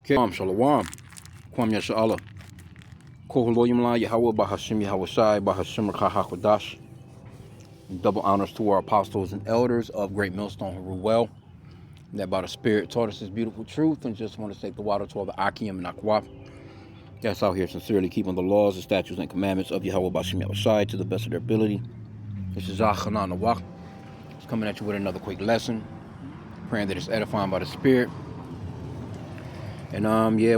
Shalom. Kwam Yasha'Allah. Koholoyimla Yahweh Bahashim Yahweh Shai Bahashim Rakahakadash. Double honors to our apostles and elders of Great Millstone who rule well. That by the Spirit taught us this beautiful truth, and just want to take the water to all the H.I.M and Akwaf. That's out here sincerely keeping the laws, the statutes, and commandments of Yahweh Bahashim Yahweh Shai to the best of their ability. This is Zachanan Nawak. It's coming at you with another quick lesson. Praying that it's edifying by the Spirit. And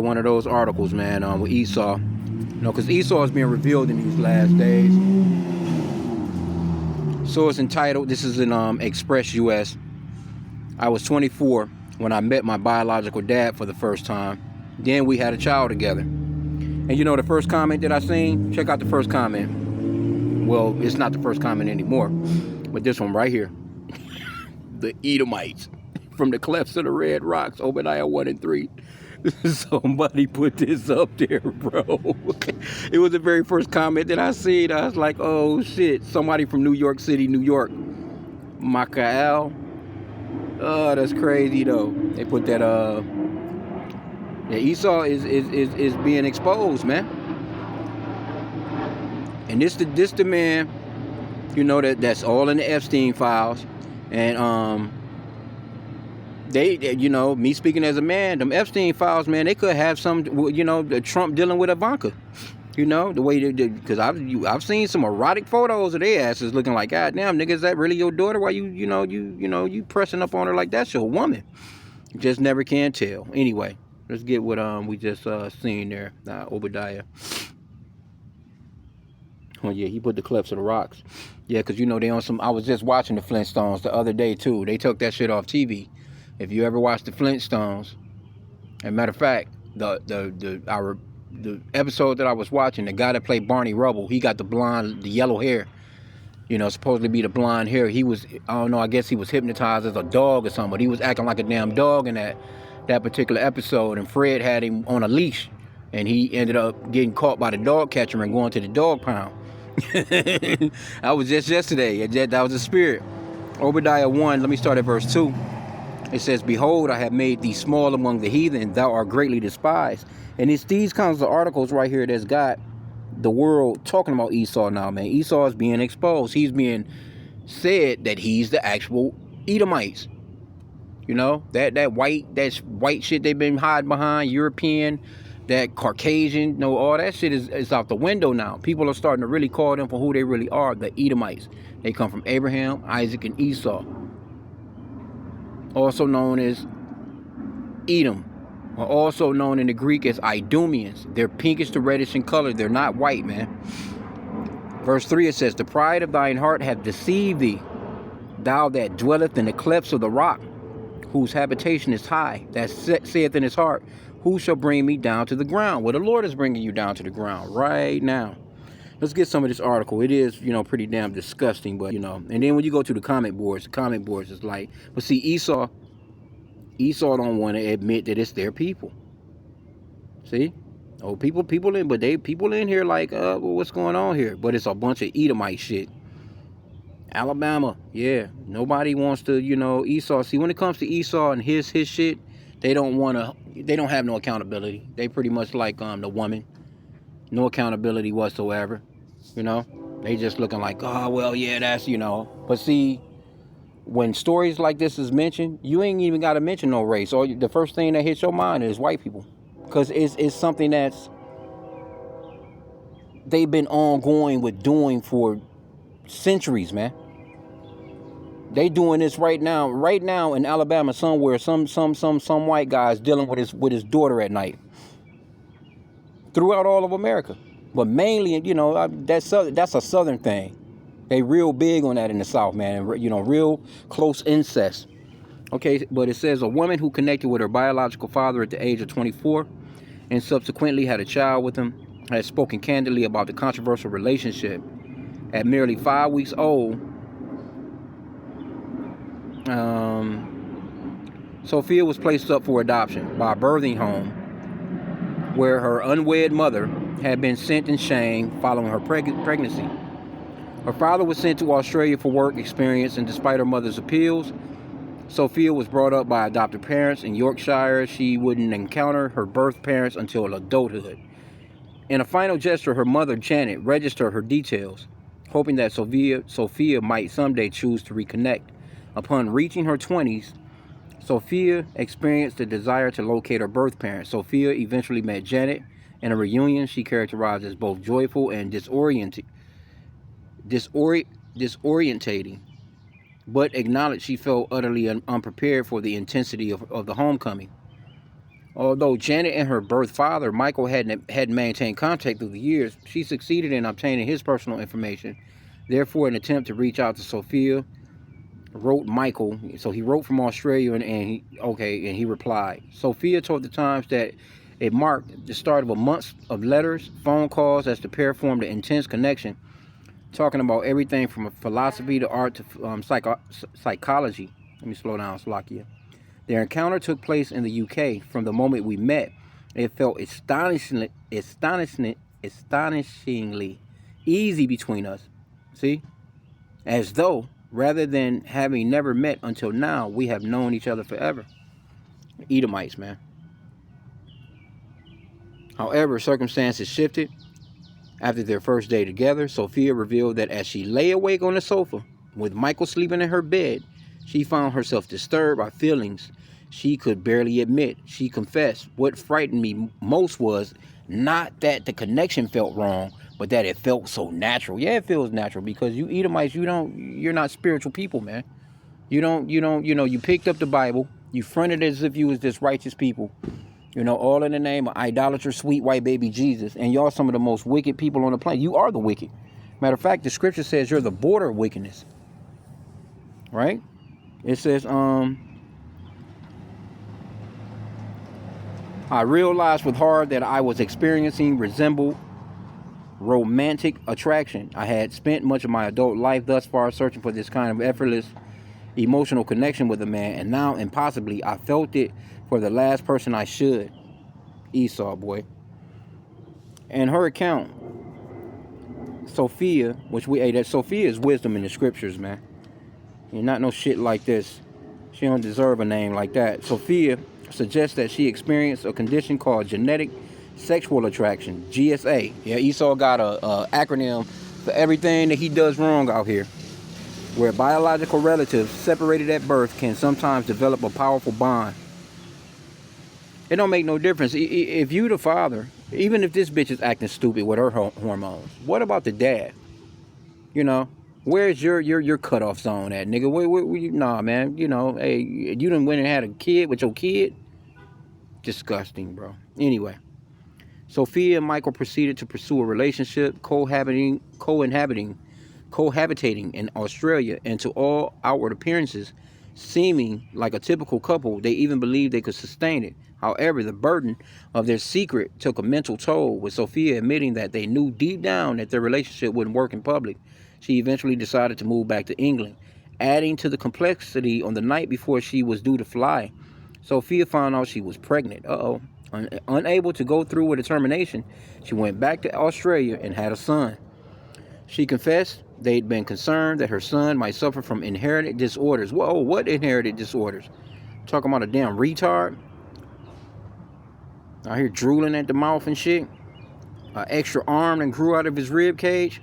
one of those articles, man, with Esau. You know, because Esau is being revealed in these last days. So it's entitled, this is in Express US. I was 24 when I met my biological dad for the first time. Then we had a child together. And you know the first comment that I seen? Check out the first comment. Well, it's not the first comment anymore, but this one right here. The Edomites from the clefts of the red rocks, Obadiah 1 and 3. Somebody put this up there, bro. It was the very first comment that I seen. I was like, oh shit, somebody from New York City, New York. Makael. Oh, that's crazy though. They put that Esau is being exposed, man. And this the man, you know, that's all in the Epstein files. And they, you know, me speaking as a man, them Epstein files, man, they could have some, you know, the Trump dealing with Ivanka, you know, the way they did, because I've seen some erotic photos of their asses looking like, God damn, nigga, is that really your daughter? Why you pressing up on her like that's your woman? You just never can tell. Anyway, let's get what we just seen there, Obadiah. Oh yeah, he put the clefts of the rocks. Yeah, because you know they on some. I was just watching the Flintstones the other day too. They took that shit off TV. If you ever watched the Flintstones, and matter of fact, the episode that I was watching, the guy that played Barney Rubble, he got the yellow hair. You know, supposedly be the blonde hair. He was, I don't know, I guess he was hypnotized as a dog or something, but he was acting like a damn dog in that particular episode. And Fred had him on a leash, and he ended up getting caught by the dog catcher and going to the dog pound. That was just yesterday. That was the spirit. Obadiah 1, let me start at verse 2. It says, behold, I have made thee small among the heathen, thou art greatly despised. And it's these kinds of articles right here that's got the world talking about Esau now, man. Esau is being exposed. He's being said that he's the actual Edomites. You know, that white shit they've been hiding behind, European, that Caucasian, no, all that shit is out the window now. People are starting to really call them for who they really are, the Edomites. They come from Abraham, Isaac, and Esau. Also known as Edom, or also known in the Greek as Idumeans. They're pinkish to reddish in color. They're not white, man. Verse 3, it says, the pride of thine heart hath deceived thee, thou that dwelleth in the clefts of the rock, whose habitation is high, that saith in his heart, who shall bring me down to the ground? Well, the Lord is bringing you down to the ground right now. Let's get some of this article. It is, you know, pretty damn disgusting, but, you know. And then when you go to the comment boards is like, but see, Esau don't want to admit that it's their people. See? Oh, people in here like, well, what's going on here? But it's a bunch of Edomite shit. Alabama, yeah. Nobody wants to, you know, Esau. See, when it comes to Esau and his shit, they don't have no accountability. They pretty much like the woman. No accountability whatsoever. You know, they just looking like, oh, well, yeah, that's, you know. But see, when stories like this is mentioned, you ain't even got to mention no race. Or the first thing that hits your mind is white people. Because it's something that's they've been ongoing with doing for centuries, man. They doing this right now in Alabama somewhere. Some white guy's dealing with his daughter at night. Throughout all of America, but mainly, you know, that's a southern thing. They real big on that in the South, man. You know, real close incest. Okay, but it says a woman who connected with her biological father at the age of 24 and subsequently had a child with him has spoken candidly about the controversial relationship. At merely 5 weeks old, Sophia was placed up for adoption by a birthing home where her unwed mother had been sent in shame following her pregnancy. Her father was sent to Australia for work experience, and despite her mother's appeals, Sophia was brought up by adopted parents in Yorkshire. She wouldn't encounter her birth parents until adulthood. In a final gesture, her mother, Janet, registered her details, hoping that Sophia might someday choose to reconnect. Upon reaching her 20s, Sophia experienced a desire to locate her birth parents. Sophia eventually met Janet in a reunion she characterized as both joyful and disorientating, but acknowledged she felt utterly unprepared for the intensity of the homecoming. Although Janet and her birth father, Michael, hadn't maintained contact through the years, she succeeded in obtaining his personal information. Therefore, in an attempt to reach out to Sophia, wrote Michael. So he wrote from Australia, and he replied. Sophia told the Times that it marked the start of a month of letters, phone calls, as the pair formed an intense connection, talking about everything from philosophy to art to psychology. Let me slow down, Slovakia. Their encounter took place in the UK. From the moment we met, it felt astonishingly easy between us. See? As though, rather than having never met until now, we have known each other forever. Edomites, man. However, circumstances shifted. After their first day together, Sophia revealed that as she lay awake on the sofa, with Michael sleeping in her bed, she found herself disturbed by feelings she could barely admit. She confessed, "What frightened me most was not that the connection felt wrong, but that it felt so natural." Yeah, it feels natural because you Edomites, you're not spiritual people, man. You picked up the Bible, you fronted as if you was this righteous people, all in the name of idolatrous, sweet white baby Jesus, and y'all some of the most wicked people on the planet. You are the wicked. Matter of fact, the scripture says you're the border of wickedness, right? It says, I realized with horror that I was experiencing resembled romantic attraction. I had spent much of my adult life thus far searching for this kind of effortless emotional connection with a man, and now impossibly I felt it for the last person I should. Esau, boy. And her account, Sophia, that Sophia is wisdom in the scriptures, man. And not no shit like this. She don't deserve a name like that. Sophia suggests that she experienced a condition called genetic sexual attraction, GSA. Yeah, Esau got a acronym for everything that he does wrong out here, where biological relatives separated at birth can sometimes develop a powerful bond. It don't make no difference. If you the father, even if this bitch is acting stupid with her hormones, what about the dad? Where's your cutoff zone at, nigga? Nah, man. Hey, you done went and had a kid with your kid? Disgusting, bro. Anyway, Sophia and Michael proceeded to pursue a relationship, cohabitating in Australia, and to all outward appearances, seeming like a typical couple. They even believed they could sustain it. However, the burden of their secret took a mental toll, with Sophia admitting that they knew deep down that their relationship wouldn't work in public. She eventually decided to move back to England. Adding to the complexity, on the night before she was due to fly, Sophia found out she was pregnant. Unable to go through with a termination, she went back to Australia and had a son. She confessed they'd been concerned that her son might suffer from inherited disorders. Whoa, what inherited disorders? Talking about a damn retard? I hear drooling at the mouth and shit. An extra arm that grew out of his rib cage.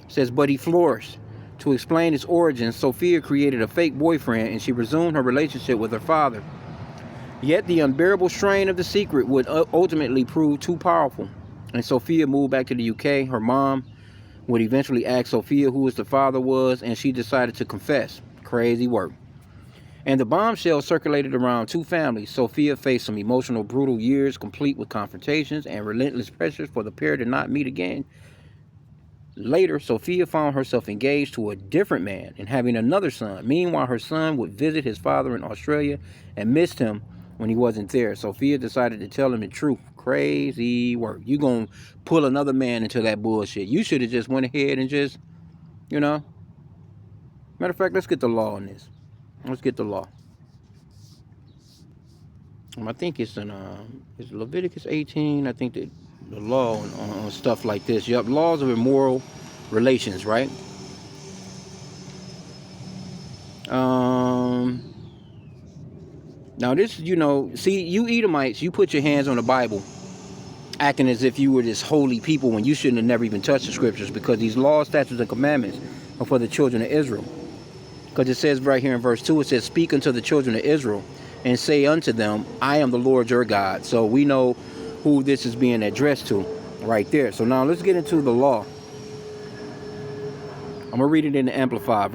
Says, but he flourished. To explain its origins, Sophia created a fake boyfriend and she resumed her relationship with her father. Yet the unbearable strain of the secret would ultimately prove too powerful, and Sophia moved back to the UK. Her mom would eventually ask Sophia who the father was, and she decided to confess. Crazy work. And the bombshell circulated around two families. Sophia faced some emotional, brutal years, complete with confrontations and relentless pressures for the pair to not meet again. Later, Sophia found herself engaged to a different man and having another son. Meanwhile, her son would visit his father in Australia and missed him when he wasn't there. Sophia decided to tell him the truth. Crazy work. You gonna pull another man into that bullshit. You should have just went ahead and just, Matter of fact, let's get the law on this. Let's get the law. I think it's in it's Leviticus 18. I think that the law on stuff like this. Yep, laws of immoral relations, right? Now this, see, you Edomites, you put your hands on the Bible acting as if you were this holy people when you shouldn't have never even touched the scriptures, because these laws, statutes, and commandments are for the children of Israel. Because it says right here in verse 2, it says, speak unto the children of Israel and say unto them, I am the Lord your God. So we know who this is being addressed to right there. So now let's get into the law. I'm going to read it in the Amplified.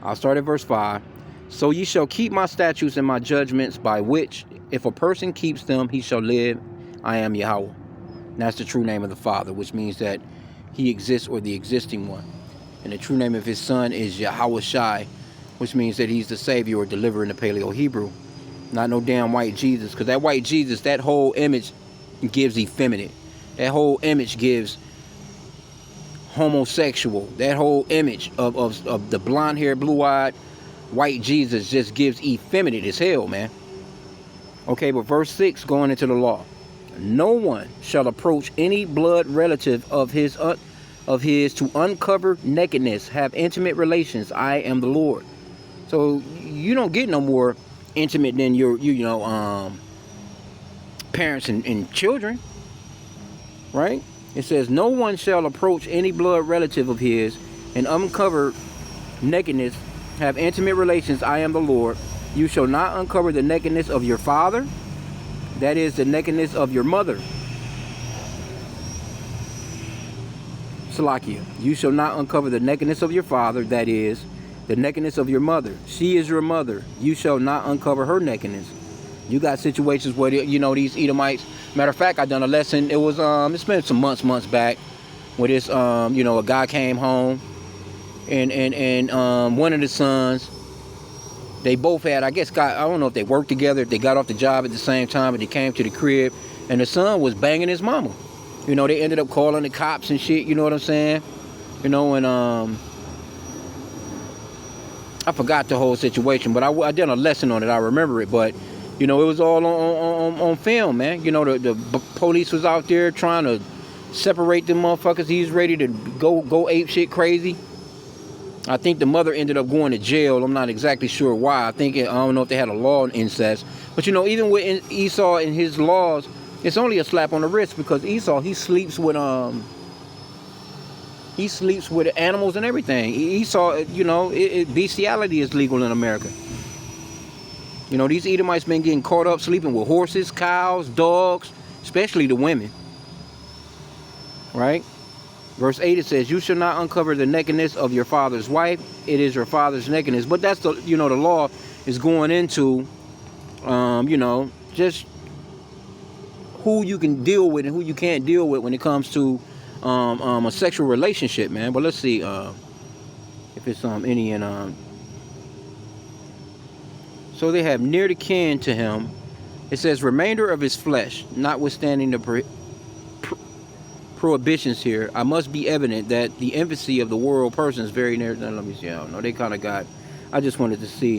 I'll start at verse 5. So ye shall keep my statutes and my judgments, by which, if a person keeps them, he shall live. I am Yahweh. And that's the true name of the Father, which means that he exists, or the existing one. And the true name of his son is Yahweh Shai, which means that he's the Savior or deliverer in the Paleo Hebrew. Not no damn white Jesus, because that white Jesus, that whole image gives effeminate. That whole image gives homosexual. That whole image of the blonde-haired, blue-eyed white Jesus just gives effeminate as hell, man. Okay, but verse 6, going into the law. No one shall approach any blood relative of his to uncover nakedness, have intimate relations. I am the Lord. So you don't get no more intimate than your parents and children, right? It says no one shall approach any blood relative of his and uncover nakedness, have intimate relations. I am the Lord. You shall not uncover the nakedness of your father, that is the nakedness of your mother. Salakia. You shall not uncover the nakedness of your father, that is the nakedness of your mother. She is your mother. You shall not uncover her nakedness. You got situations where these Edomites. Matter of fact, I done a lesson. It was it's been some months back, where this a guy came home, and one of the sons, they both had, I don't know if they worked together, if they got off the job at the same time, but they came to the crib, and the son was banging his mama. They ended up calling the cops and shit, you know what I'm saying? And I forgot the whole situation, but I did a lesson on it, I remember it, but, it was all on film, man. The police was out there trying to separate them motherfuckers. He was ready to go ape shit crazy. I think the mother ended up going to jail. I'm not exactly sure why. I don't know if they had a law on incest. But even with Esau and his laws, it's only a slap on the wrist, because Esau, he sleeps with animals and everything. Esau, bestiality is legal in America. These Edomites been getting caught up sleeping with horses, cows, dogs, especially the women. Right? Verse 8, it says, you shall not uncover the nakedness of your father's wife. It is your father's nakedness. But that's the law is going into, just who you can deal with and who you can't deal with when it comes to a sexual relationship, man. But let's see if it's any in. So they have near to kin to him. It says remainder of his flesh, notwithstanding the prohibitions here, I must be evident that the infancy of the world person is very near. Let me see. I don't know. They kind of got. I just wanted to see.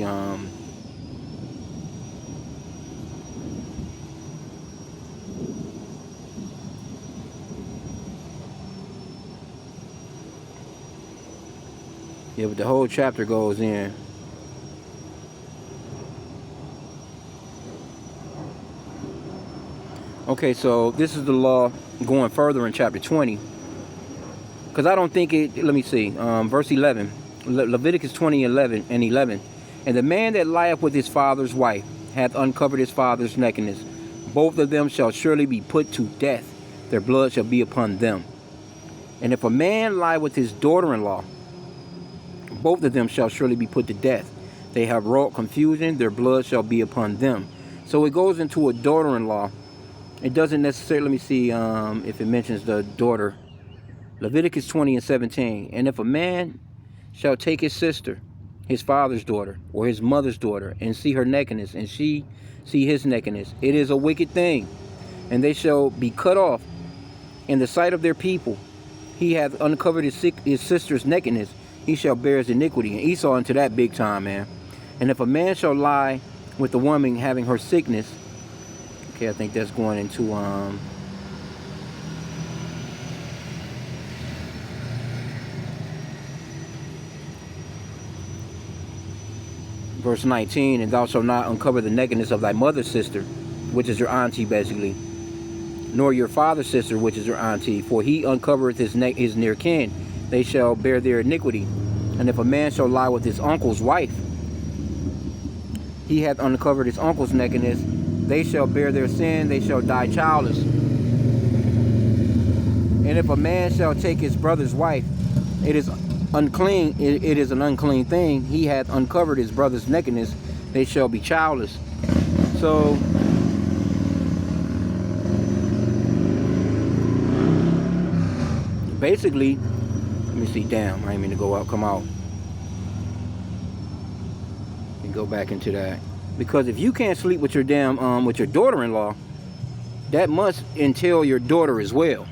Yeah, but the whole chapter goes in. Okay, so this is the law going further in chapter 20. Because I don't think it, let me see, verse 11. Leviticus 20:11 and 11. And the man that lieth with his father's wife hath uncovered his father's nakedness. Both of them shall surely be put to death. Their blood shall be upon them. And if a man lie with his daughter-in-law, both of them shall surely be put to death. They have wrought confusion. Their blood shall be upon them. So it goes into a daughter-in-law. It doesn't necessarily, let me see if it mentions the daughter. Leviticus 20:17. And if a man shall take his sister, his father's daughter, or his mother's daughter, and see her nakedness, and she see his nakedness, it is a wicked thing. And they shall be cut off in the sight of their people. He hath uncovered his sister's nakedness. He shall bear his iniquity. And Esau into that big time, man. And if a man shall lie with a woman having her sickness, okay, I think that's going into Verse 19, and thou shalt not uncover the nakedness of thy mother's sister, which is your auntie basically, nor your father's sister, which is your auntie, for he uncovereth his near kin, they shall bear their iniquity. And if a man shall lie with his uncle's wife, he hath uncovered his uncle's nakedness, they shall bear their sin, they shall die childless. And if a man shall take his brother's wife, it is unclean, it is an unclean thing, he hath uncovered his brother's nakedness, they shall be childless. So basically, let me see, damn, I didn't mean to go out, come out. And go back into that. Because if you can't sleep with your damn, with your daughter-in-law, that must entail your daughter as well.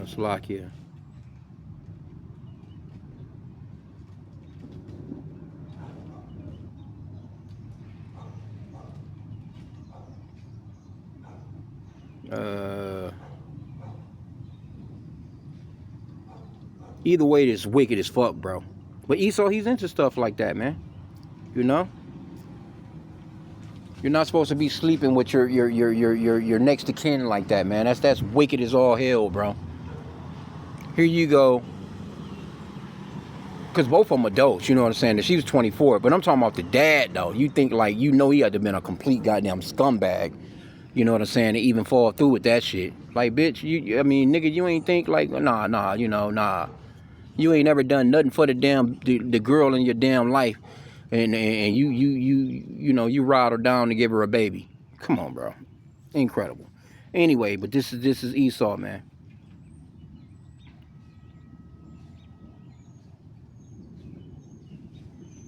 It's lock here. Either way, it's wicked as fuck, bro. But Esau, he's into stuff like that, man. You know? You're not supposed to be sleeping with your next to kin like that, man. That's wicked as all hell, bro. Here you go. Because both of them adults, you know what I'm saying? She was 24, but I'm talking about the dad, though. You think, like, you know he had to have been a complete goddamn scumbag. You know what I'm saying? To even fall through with that shit. Like, bitch, I mean, nigga, you ain't think, like, nah, you know, nah. You ain't never done nothing for the girl in your damn life. And you know, you ride her down to give her a baby. Come on, bro. Incredible. Anyway, but this is Esau, man.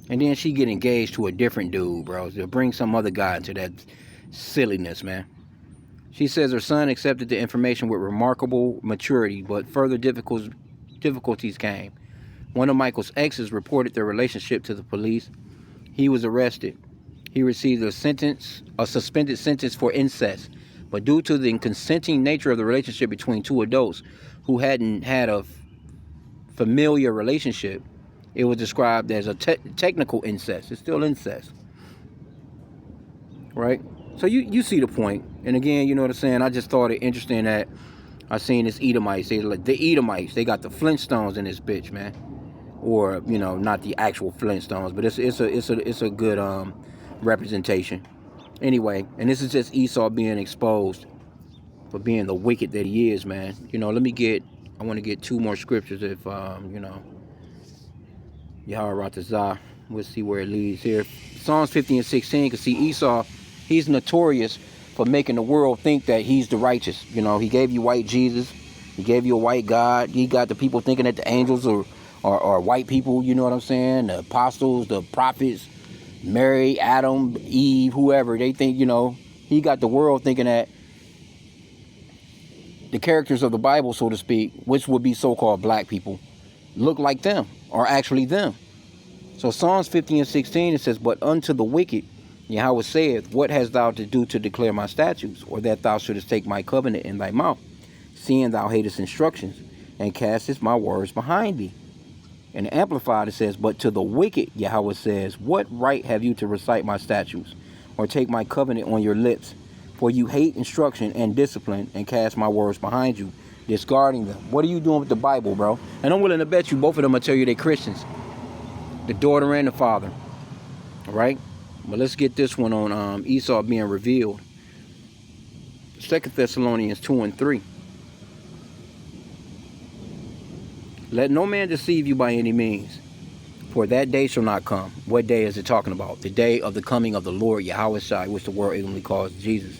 And then she get engaged to a different dude, bro. To bring some other guy into that silliness, man. She says her son accepted the information with remarkable maturity, but further difficulties came. One of Michael's exes reported their relationship to the police. He was arrested. He received a suspended sentence for incest. But due to the consenting nature of the relationship between two adults who hadn't had a familiar relationship, it was described as a technical incest. It's still incest. Right? So you see the point. And again, you know what I'm saying? I just thought it interesting that I seen this Edomites. The Edomites, they got the Flintstones in this bitch, man. Or, you know, not the actual Flintstones, but it's a good representation. Anyway, and this is just Esau being exposed for being the wicked that he is, man. You know, I want to get two more scriptures if you know, Yahweh Ratazah. We'll see where it leads here. Psalms 50 and 16, because see, Esau, he's notorious for making the world think that he's the righteous. You know, he gave you white Jesus. He gave you a white God. He got the people thinking that the angels are white people, you know what I'm saying? The apostles, the prophets, Mary, Adam, Eve, whoever. They think, you know, he got the world thinking that the characters of the Bible, so to speak, which would be so-called black people, look like them, or actually them. So Psalms 50 and 16, it says, but unto the wicked, Yahweh saith, what hast thou to do to declare my statutes, or that thou shouldest take my covenant in thy mouth, seeing thou hatest instructions, and castest my words behind thee? And Amplified, it says, but to the wicked, Yahweh says, what right have you to recite my statutes, or take my covenant on your lips? For you hate instruction and discipline, and cast my words behind you, discarding them. What are you doing with the Bible, bro? And I'm willing to bet you both of them will tell you they're Christians. The daughter and the father. All right? But let's get this one on Esau being revealed. 2 Thessalonians 2 and 3. Let no man deceive you by any means, for that day shall not come. What day is it talking about? The day of the coming of the Lord Yahweh Shai, which the world ignorantly calls Jesus.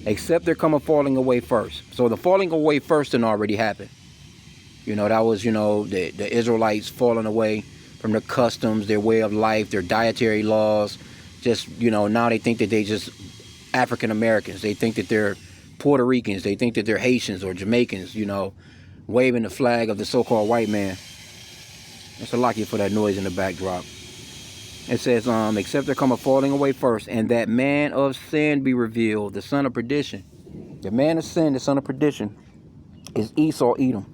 Except there come a falling away first. So the falling away first didn't already happen. You know, that was, you know, the Israelites falling away from their customs, their way of life, their dietary laws. Just, you know, now they think that they just African Americans. They think that they're Puerto Ricans. They think that they're Haitians or Jamaicans, you know. waving the flag of the so-called white man. It's a lucky for that noise in the backdrop. It says, except there come a falling away first, and that man of sin be revealed, the son of perdition. The man of sin, the son of perdition, is Esau, Edom.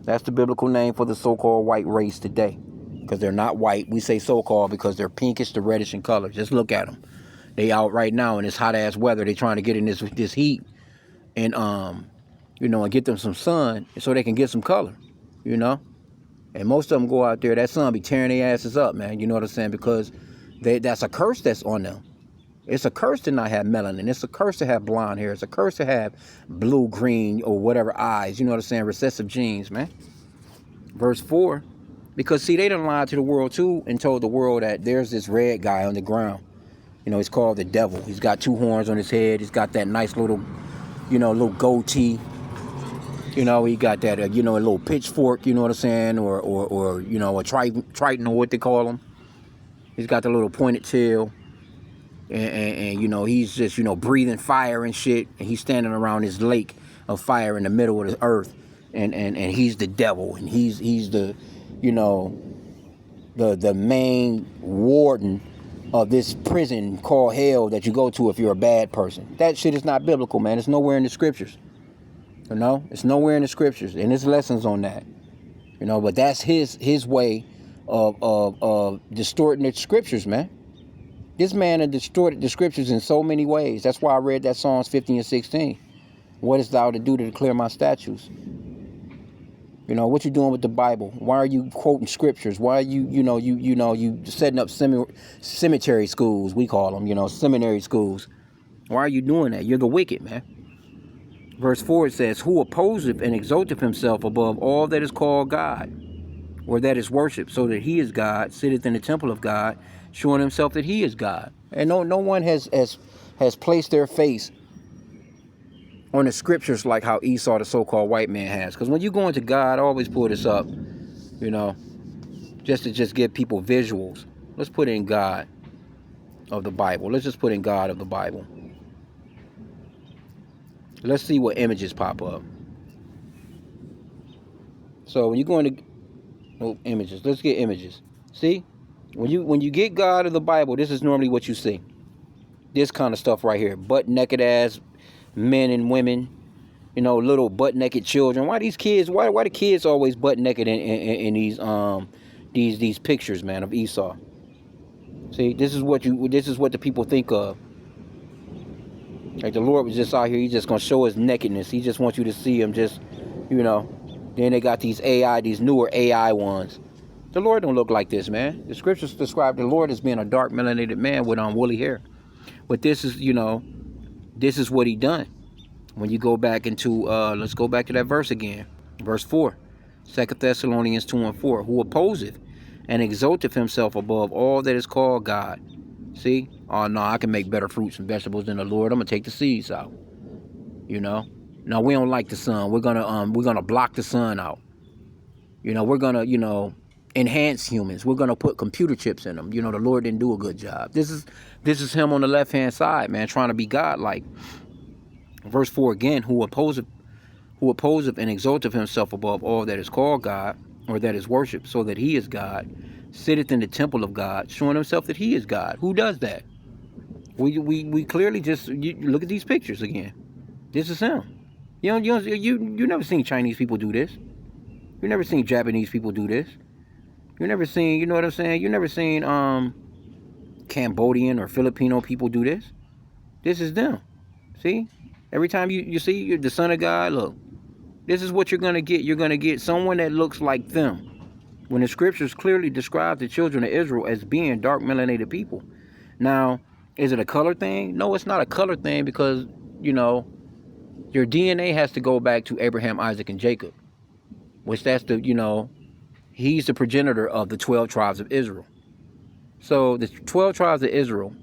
That's the biblical name for the so-called white race today. Because they're not white. We say so-called because they're pinkish to reddish in color. Just look at them. They out right now in this hot-ass weather. They trying to get in this heat and, and get them some sun so they can get some color, And most of them go out there, that sun be tearing their asses up, man. You know what I'm saying? Because that's a curse that's on them. It's a curse to not have melanin. It's a curse to have blonde hair. It's a curse to have blue, green, or whatever eyes. You know what I'm saying? Recessive genes, man. Verse 4. Because, see, they done lied to the world, too, and told the world that there's this red guy on the ground. He's called the devil. He's got 2 horns on his head. He's got that nice little, little goatee. He got that, a little pitchfork, you know what I'm saying? Or a triton, or what they call him. He's got the little pointed tail. And he's just, breathing fire and shit. And he's standing around this lake of fire in the middle of the earth. And he's the devil. And he's the, the main warden of this prison called hell that you go to if you're a bad person. That shit is not biblical, man. It's nowhere in the scriptures. It's nowhere in the scriptures. And there's lessons on that. But that's his way of distorting the scriptures, man. This man had distorted the scriptures in so many ways. That's why I read that Psalms 15 and 16. What is thou to do to declare my statutes? What you doing with the Bible? Why are you quoting scriptures? Why are you setting up cemetery schools, we call them, seminary schools. Why are you doing that? You're the wicked, man. Verse 4, it says, who opposeth and exalteth himself above all that is called God, or that is worshipped, so that he is God, sitteth in the temple of God, showing himself that he is God. And no one has placed their face on the scriptures like how Esau, the so-called white man, has. Because when you go into God, I always pull this up, just to give people visuals. Let's put in God of the Bible. Let's just put in God of the Bible. Let's see what images pop up. So when you go into images, let's get images. See? When you get God of the Bible, this is normally what you see. This kind of stuff right here. Butt naked ass men and women. Little butt naked children. Why these kids? Why the kids always butt naked in these pictures, man, of Esau? See, this is what the people think of. Like the Lord was just out here. He's just gonna show his nakedness. He just wants you to see him. Just, Then they got these newer AI ones. The Lord don't look like this, man. The scriptures describe the Lord as being a dark melanated man with woolly hair. But this is, this is what he done. When you go back into, let's go back to that verse again. Verse 4. 2 Thessalonians 2 and 4. Who opposeth and exalteth himself above all that is called God. See? Oh, no, I can make better fruits and vegetables than the Lord. I'm going to take the seeds out. No, we don't like the sun. We're gonna block the sun out. We're gonna, enhance humans. We're gonna put computer chips in them. The Lord didn't do a good job. This is him on the left hand side, man, trying to be God-like. Verse 4 again, who opposeth and exalteth himself above all that is called God, or that is worshipped, so that he is God, sitteth in the temple of God, showing himself that he is God. Who does that? We clearly just look at these pictures again. This is him. You never seen Chinese people do this. You never seen Japanese people do this. You never seen, you know what I'm saying? You never seen Cambodian or Filipino people do this. This is them. See? Every time you see you're the son of God, look. This is what you're going to get. You're going to get someone that looks like them. When the scriptures clearly describe the children of Israel as being dark melanated people. Now, is it a color thing? No, it's not a color thing because, your DNA has to go back to Abraham, Isaac, and Jacob. Which that's the, he's the progenitor of the 12 tribes of Israel. So the 12 tribes of Israel,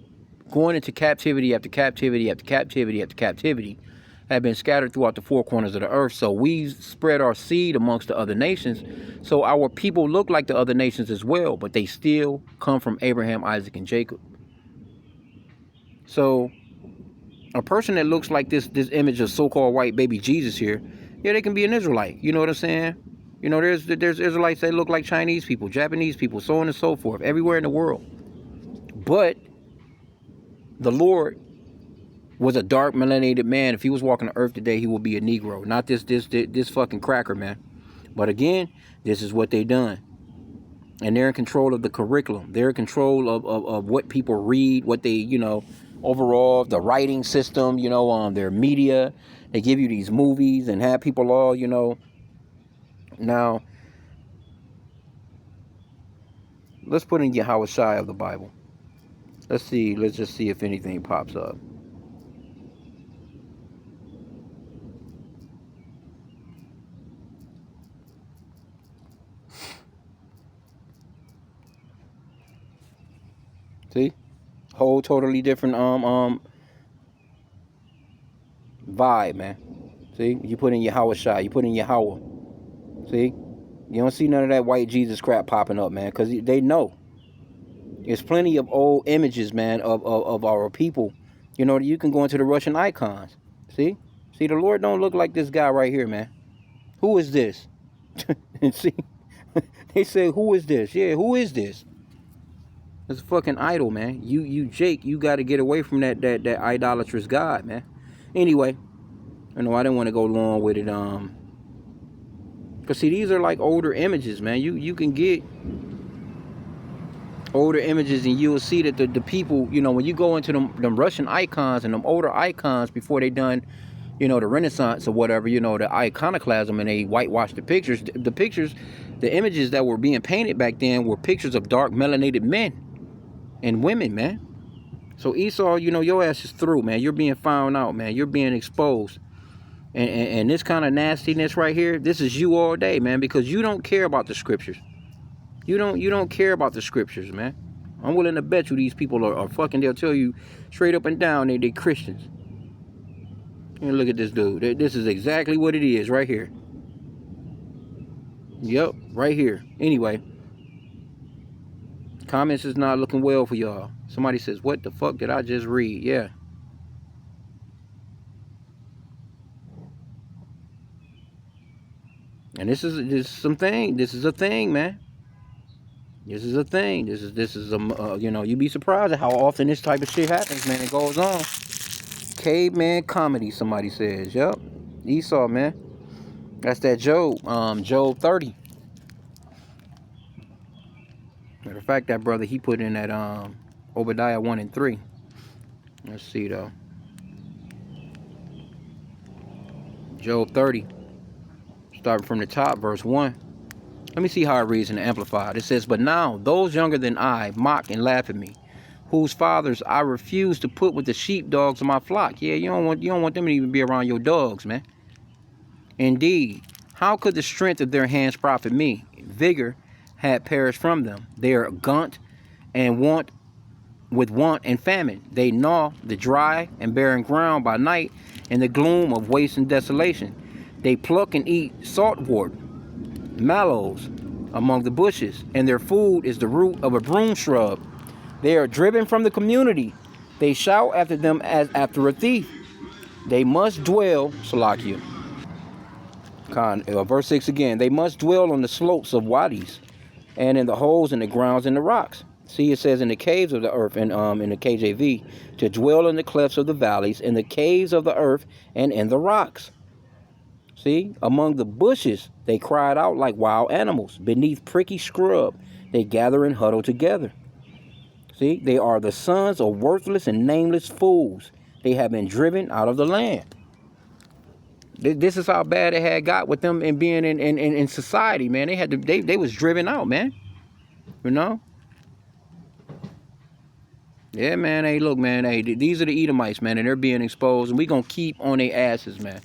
going into captivity after captivity after captivity after captivity, have been scattered throughout the 4 corners of the earth. So we spread our seed amongst the other nations. So our people look like the other nations as well, but they still come from Abraham, Isaac, and Jacob. So a person that looks like this image of so-called white baby Jesus here, Yeah, they can be an Israelite. You know what I'm saying? You know, there's Israelites that look like Chinese people, Japanese people, so on and so forth, everywhere in the world. But the Lord was a dark melanated man. If he was walking the earth today, he would be a Negro, not this fucking cracker, man. But again, this is what they done. And they're in control of the curriculum. They're in control of what people read, what they, you know, overall, the writing system, you know, their media. They give you these movies and have people all, you know. Now, let's put in Yahweh Shai of the Bible. Let's see. Let's just see if anything pops up. See? Whole totally different vibe, man. See? You put in Yahweh Shai. You put in Yahweh. See? You don't see none of that white Jesus crap popping up, man, because they know. There's plenty of old images, man, of our people. You know, you can go into the Russian icons. See? See, the Lord don't look like this guy right here, man. Who is this? And see? They say, who is this? Yeah, who is this? It's a fucking idol, man. Jake, you got to get away from that idolatrous God, man. Anyway, I know I didn't want to go long with it. Cause see, these are like older images, man. You can get older images and you'll see that the people, you know, when you go into them Russian icons and them older icons before they done, you know, the Renaissance or whatever, you know, the iconoclasm, and they whitewashed the pictures. The pictures, the images that were being painted back then were pictures of dark melanated men and women, man. So Esau, you know, your ass is through, man. You're being found out, man. You're being exposed. And this kind of nastiness right here, this is you all day, man, because you don't care about the scriptures. You don't care about the scriptures, man. I'm willing to bet you these people are fucking, they'll tell you straight up and down they Christians. And look at this dude. This is exactly what it is right here. Yep, right here. Anyway, comments is not looking well for y'all. Somebody says, what the fuck did I just read? Yeah. And this is something. This is a thing, man. This is a thing. This is a you know, you'd be surprised at how often this type of shit happens, man. It goes on. Caveman comedy, somebody says. Yep. Esau, man. That's that Job. Job 30. Matter of fact, that brother, he put in that Obadiah 1 and 3. Let's see though. Job 30. Starting from the top, verse 1. Let me see how it reads in the Amplified. It says, but now those younger than I mock and laugh at me, whose fathers I refuse to put with the sheepdogs of my flock. Yeah, you don't want them to even be around your dogs, man. Indeed, how could the strength of their hands profit me? Vigor had perished from them. They are gaunt and want and famine. They gnaw the dry and barren ground by night in the gloom of waste and desolation. They pluck and eat saltwort, mallows among the bushes, and their food is the root of a broom shrub. They are driven from the community. They shout after them as after a thief. They must dwell, Salakia. Verse 6 again. They must dwell on the slopes of wadis, and in the holes in the grounds and the rocks. See, it says in the caves of the earth, and in the KJV, to dwell in the clefts of the valleys, in the caves of the earth, and in the rocks. See, among the bushes, they cried out like wild animals. Beneath pricky scrub, they gather and huddle together. See, they are the sons of worthless and nameless fools. They have been driven out of the land. This is how bad it had got with them and being in society, man. They was driven out, man. You know? Yeah, man. Hey, look, man. Hey, these are the Edomites, man, and they're being exposed, and we gonna keep on their asses, man.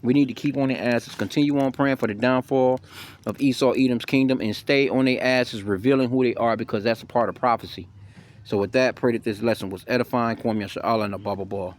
We need to keep on their asses, continue on praying for the downfall of Esau, Edom's kingdom, and stay on their asses, revealing who they are, because that's a part of prophecy. So with that, pray that this lesson was edifying. Kwame Yasha Allah and a Baba Ball.